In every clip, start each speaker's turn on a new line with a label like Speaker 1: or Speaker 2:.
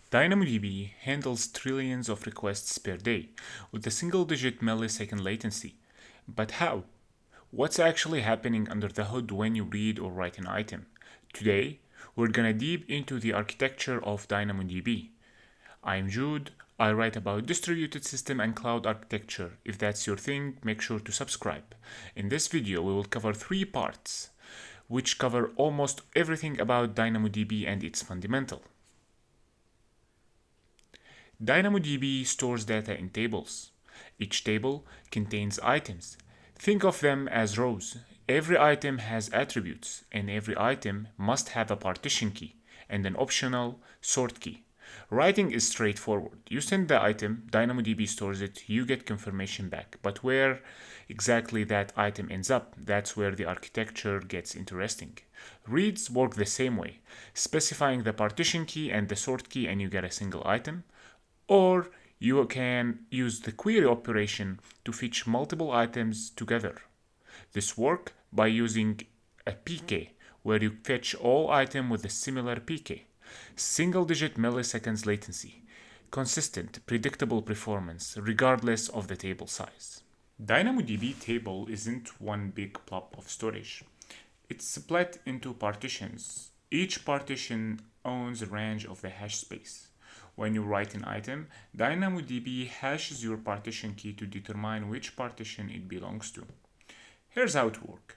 Speaker 1: DynamoDB handles trillions of requests per day with a single-digit millisecond latency. But how? What's actually happening under the hood when you read or write an item? Today, we're gonna deep into the architecture of DynamoDB. I'm Jude. I write about distributed system and cloud architecture. If that's your thing, make sure to subscribe. In this video, we will cover 3 parts, which cover almost everything about DynamoDB and its fundamental. DynamoDB stores data in tables. Each table contains items. Think of them as rows. Every item has attributes, and every item must have a partition key and an optional sort key. Writing is straightforward. You send the item, DynamoDB stores it, you get confirmation back. But where exactly that item ends up, that's where the architecture gets interesting. Reads work the same way, specifying the partition key and the sort key and you get a single item. Or you can use the query operation to fetch multiple items together. This works by using a PK, where you fetch all items with a similar PK. Single-digit milliseconds latency. Consistent, predictable performance, regardless of the table size. DynamoDB table isn't one big blob of storage. It's split into partitions. Each partition owns a range of the hash space. When you write an item, DynamoDB hashes your partition key to determine which partition it belongs to. Here's how it works.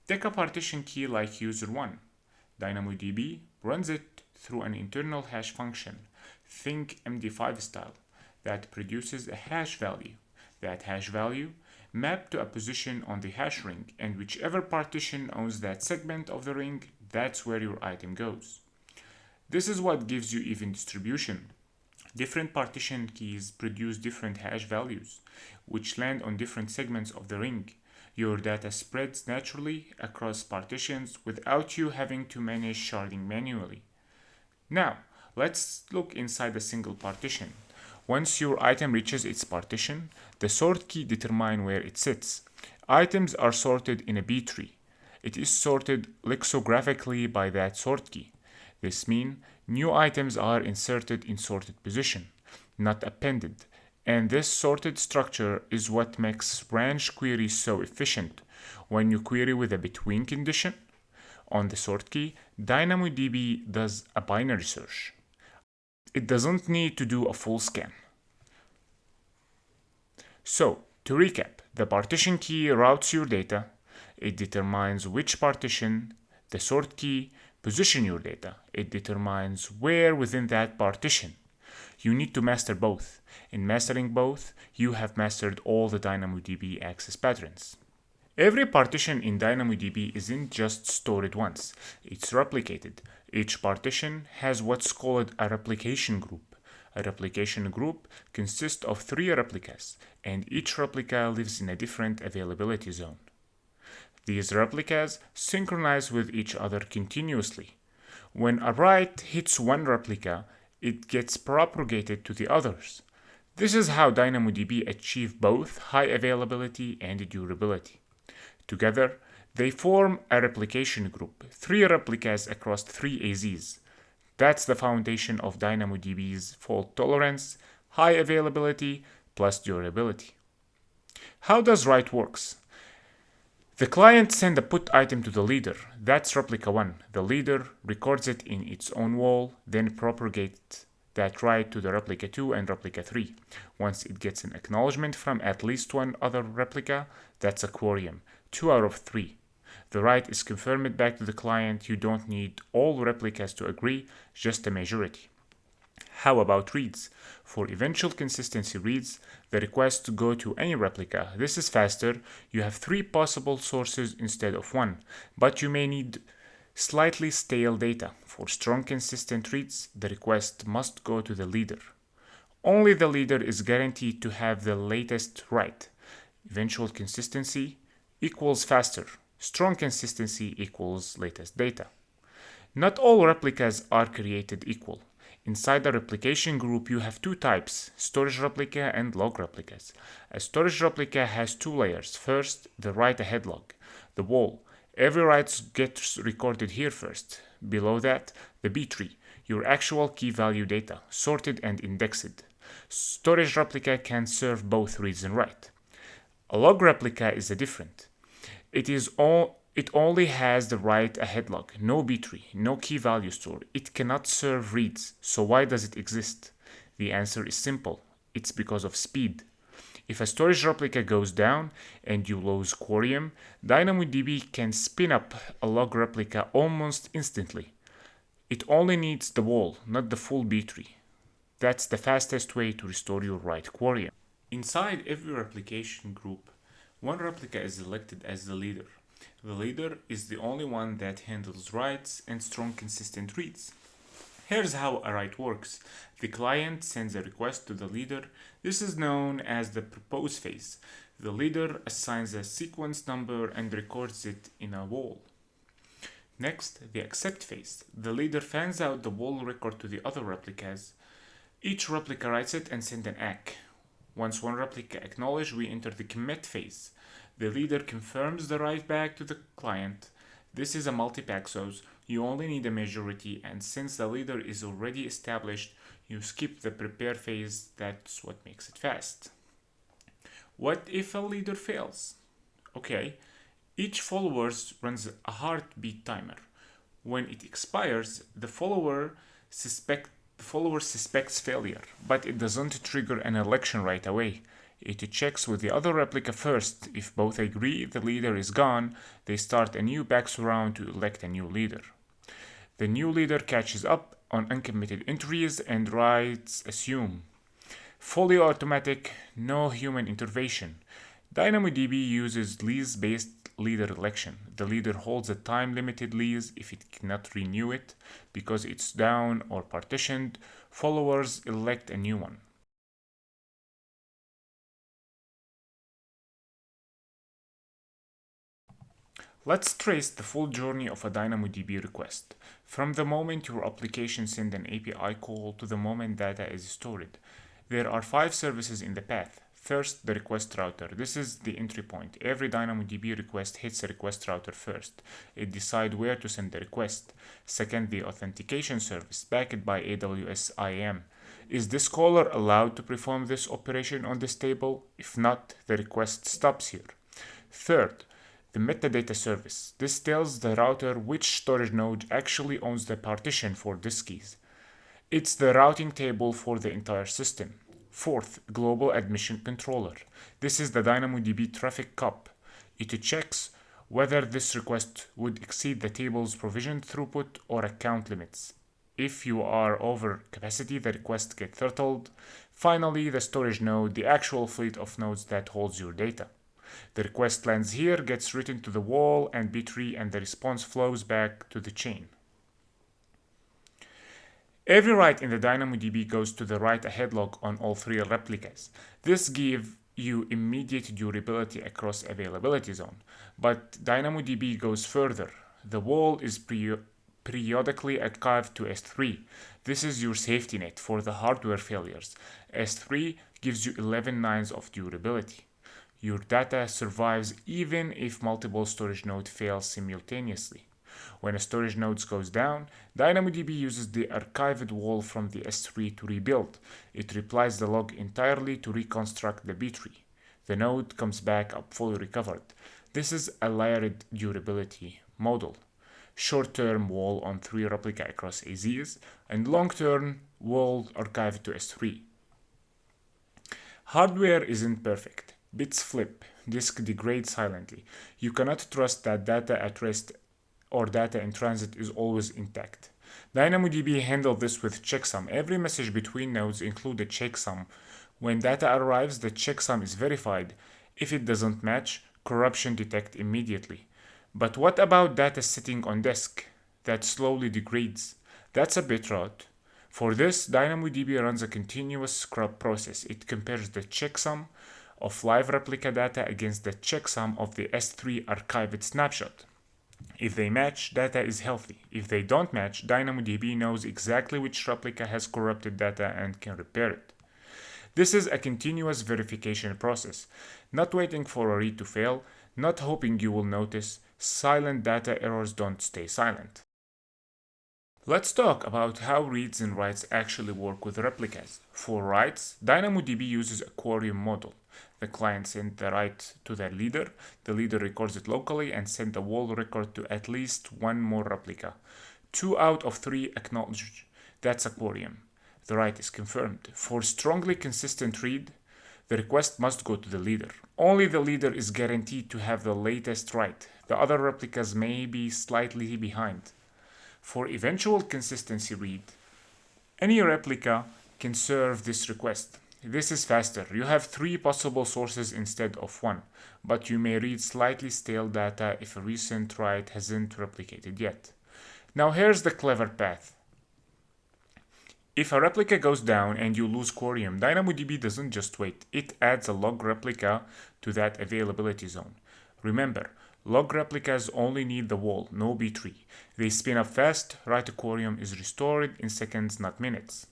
Speaker 1: Take a partition key like user1. DynamoDB runs it through an internal hash function, think MD5 style, that produces a hash value. That hash value mapped to a position on the hash ring, and whichever partition owns that segment of the ring, that's where your item goes. This is what gives you even distribution. Different partition keys produce different hash values, which land on different segments of the ring. Your data spreads naturally across partitions without you having to manage sharding manually. Now, let's look inside a single partition. Once your item reaches its partition, the sort key determines where it sits. Items are sorted in a B tree. It is sorted lexicographically by that sort key. This means new items are inserted in sorted position, not appended, and this sorted structure is what makes branch queries so efficient. When you query with a between condition on the sort key, DynamoDB does a binary search. It doesn't need to do a full scan. So, to recap, the partition key routes your data. It determines which partition, the sort key, position your data. It determines where within that partition. You need to master both. In mastering both, you have mastered all the DynamoDB access patterns. Every partition in DynamoDB isn't just stored once, it's replicated. Each partition has what's called a replication group. A replication group consists of 3 replicas, and each replica lives in a different availability zone. These replicas synchronize with each other continuously. When a write hits one replica, it gets propagated to the others. This is how DynamoDB achieves both high availability and durability. Together, they form a replication group, 3 replicas across 3 AZs. That's the foundation of DynamoDB's fault tolerance, high availability, plus durability. How does write works? The client sends a put item to the leader. That's replica 1. The leader records it in its own WAL, then propagates that write to the replica 2 and replica 3. Once it gets an acknowledgement from at least one other replica, that's a quorum, 2 out of 3. The write is confirmed back to the client. You don't need all replicas to agree, just a majority. How about reads? For eventual consistency reads, the requests go to any replica. This is faster. You have 3 possible sources instead of 1, but you may need slightly stale data. For strong consistent reads, the request must go to the leader. Only the leader is guaranteed to have the latest write. Eventual consistency equals faster. Strong consistency equals latest data. Not all replicas are created equal. Inside the replication group, you have 2 types, storage replica and log replicas. A storage replica has 2 layers. First, the write-ahead log, the WAL. Every write gets recorded here first. Below that, The B tree, your actual key value data, sorted and indexed. Storage replica can serve both reads and write. A log replica is different. It only has the write ahead log, no B tree, no key value store. It cannot serve reads, so why does it exist? The answer is simple. It's because of speed. If a storage replica goes down and you lose quorum, DynamoDB can spin up a log replica almost instantly. It only needs the WAL, not the full B tree. That's the fastest way to restore your write quorum. Inside every replication group, one replica is selected as the leader. The leader is the only one that handles writes and strong consistent reads. Here's how a write works. The client sends a request to the leader. This is known as the propose phase. The leader assigns a sequence number and records it in a WAL. Next, the accept phase. The leader fans out the WAL record to the other replicas. Each replica writes it and sends an ACK. Once one replica acknowledged, we enter the commit phase. The leader confirms the write back to the client. This is a multi-Paxos. You only need a majority, and since the leader is already established, you skip the prepare phase. That's what makes it fast. What if a leader fails? Okay, each follower runs a heartbeat timer. When it expires, the follower suspects failure, but it doesn't trigger an election right away. It checks with the other replica first. If both agree the leader is gone, they start a new Paxos round to elect a new leader. The new leader catches up on uncommitted entries and writes assume. Fully automatic, no human intervention. DynamoDB uses lease-based leader election. The leader holds a time-limited lease. If it cannot renew it because it's down or partitioned, followers elect a new one. Let's trace the full journey of a DynamoDB request, from the moment your application sends an API call to the moment data is stored. There are 5 services in the path. First, the request router. This is the entry point. Every DynamoDB request hits the request router first. It decides where to send the request. Second, the authentication service, backed by AWS IAM. Is this caller allowed to perform this operation on this table? If not, the request stops here. Third, the metadata service. This tells the router which storage node actually owns the partition for disk keys. It's the routing table for the entire system. Fourth, global admission controller. This is the DynamoDB traffic cop. It checks whether this request would exceed the table's provisioned throughput or account limits. If you are over capacity, the request gets throttled. Finally, the storage node, the actual fleet of nodes that holds your data. The request lands here, gets written to the WAL and B tree, and the response flows back to the chain. Every write in the DynamoDB goes to the write ahead log on all 3 replicas. This gives you immediate durability across availability zone. But DynamoDB goes further. The WAL is periodically archived to S3. This is your safety net for the hardware failures. S3 gives you 11 nines of durability. Your data survives even if multiple storage nodes fail simultaneously. When a storage node goes down, DynamoDB uses the archived WAL from the S3 to rebuild. It replies the log entirely to reconstruct the B tree. The node comes back up fully recovered. This is a layered durability model. Short-term WAL on 3 replica across AZs, and long-term WAL archived to S3. Hardware isn't perfect. Bits flip, disk degrades silently. You cannot trust that data at rest or data in transit is always intact. DynamoDB handled this with checksum. Every message between nodes includes a checksum. When data arrives, the checksum is verified. If it doesn't match, corruption detected immediately. But what about data sitting on disk that slowly degrades? That's a bit route. For this, DynamoDB runs a continuous scrub process. It compares the checksum of live replica data against the checksum of the S3 archived snapshot. If they match, data is healthy. If they don't match, DynamoDB knows exactly which replica has corrupted data and can repair it. This is a continuous verification process, not waiting for a read to fail, not hoping you will notice. Silent data errors don't stay silent. Let's talk about how reads and writes actually work with replicas. For writes, DynamoDB uses a query model. The client sends the write to the leader records it locally and sends the WAL record to at least one more replica. 2 out of 3 acknowledged. That's a quorum. The write is confirmed. For strongly consistent read, the request must go to the leader. Only the leader is guaranteed to have the latest write. The other replicas may be slightly behind. For eventual consistency read, any replica can serve this request. This is faster. You have 3 possible sources instead of 1, but you may read slightly stale data if a recent write hasn't replicated yet. Now here's the clever path. If a replica goes down and you lose quorum, DynamoDB doesn't just wait. It adds a log replica to that availability zone. Remember, log replicas only need the WAL, no B-tree. They spin up fast, write to quorum is restored in seconds, not minutes.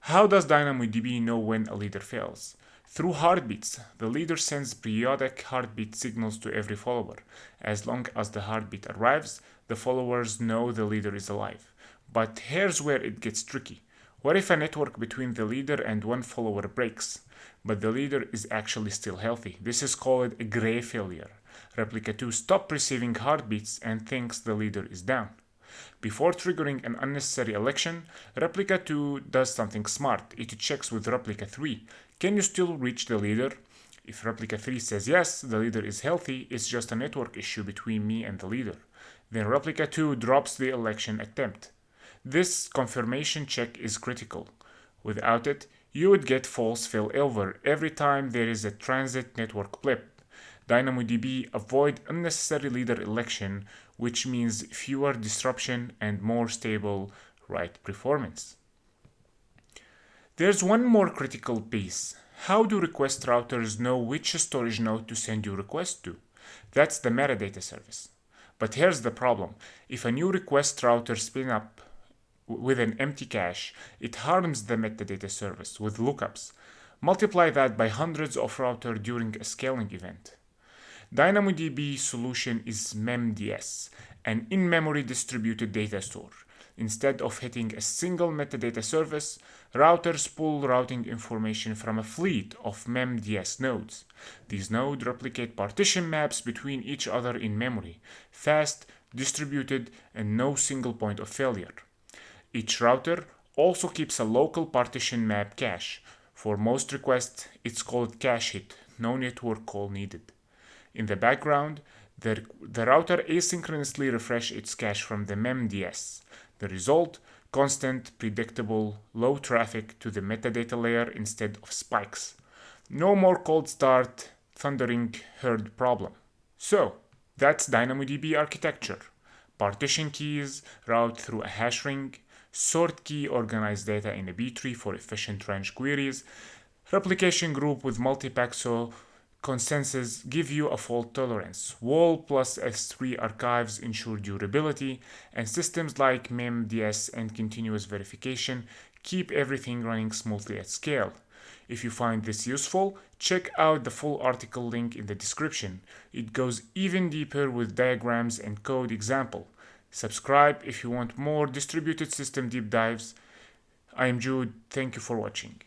Speaker 1: How does DynamoDB know when a leader fails? Through heartbeats. The leader sends periodic heartbeat signals to every follower. As long as the heartbeat arrives, the followers know the leader is alive. But here's where it gets tricky. What if a network between the leader and one follower breaks, but the leader is actually still healthy? This is called a gray failure. Replica 2 stops receiving heartbeats and thinks the leader is down. Before triggering an unnecessary election, Replica 2 does something smart. It checks with Replica 3. Can you still reach the leader? If Replica 3 says yes, the leader is healthy, it's just a network issue between me and the leader. Then Replica 2 drops the election attempt. This confirmation check is critical. Without it, you would get false failover every time there is a transit network blip. DynamoDB avoid unnecessary leader election, which means fewer disruption and more stable write performance. There's one more critical piece. How do request routers know which storage node to send your request to? That's the metadata service. But here's the problem. If a new request router spins up with an empty cache, it harms the metadata service with lookups. Multiply that by hundreds of routers during a scaling event. DynamoDB solution is MemDS, an in-memory distributed data store. Instead of hitting a single metadata service, routers pull routing information from a fleet of MemDS nodes. These nodes replicate partition maps between each other in memory, fast, distributed, and no single point of failure. Each router also keeps a local partition map cache. For most requests, it's called cache hit, no network call needed. In the background, the router asynchronously refreshes its cache from the MemDS. The result, constant, predictable, low traffic to the metadata layer instead of spikes. No more cold start, thundering herd problem. So, that's DynamoDB architecture. Partition keys route through a hash ring. Sort key organize data in a B-tree for efficient range queries. Replication group with Multi-Paxos consensus give you a fault tolerance. WAL S3 archives ensure durability, and systems like MemDS and continuous verification keep everything running smoothly at scale. If you find this useful, check out the full article link in the description. It goes even deeper with diagrams and code example. Subscribe if you want more distributed system deep dives. I am Jude. Thank you for watching.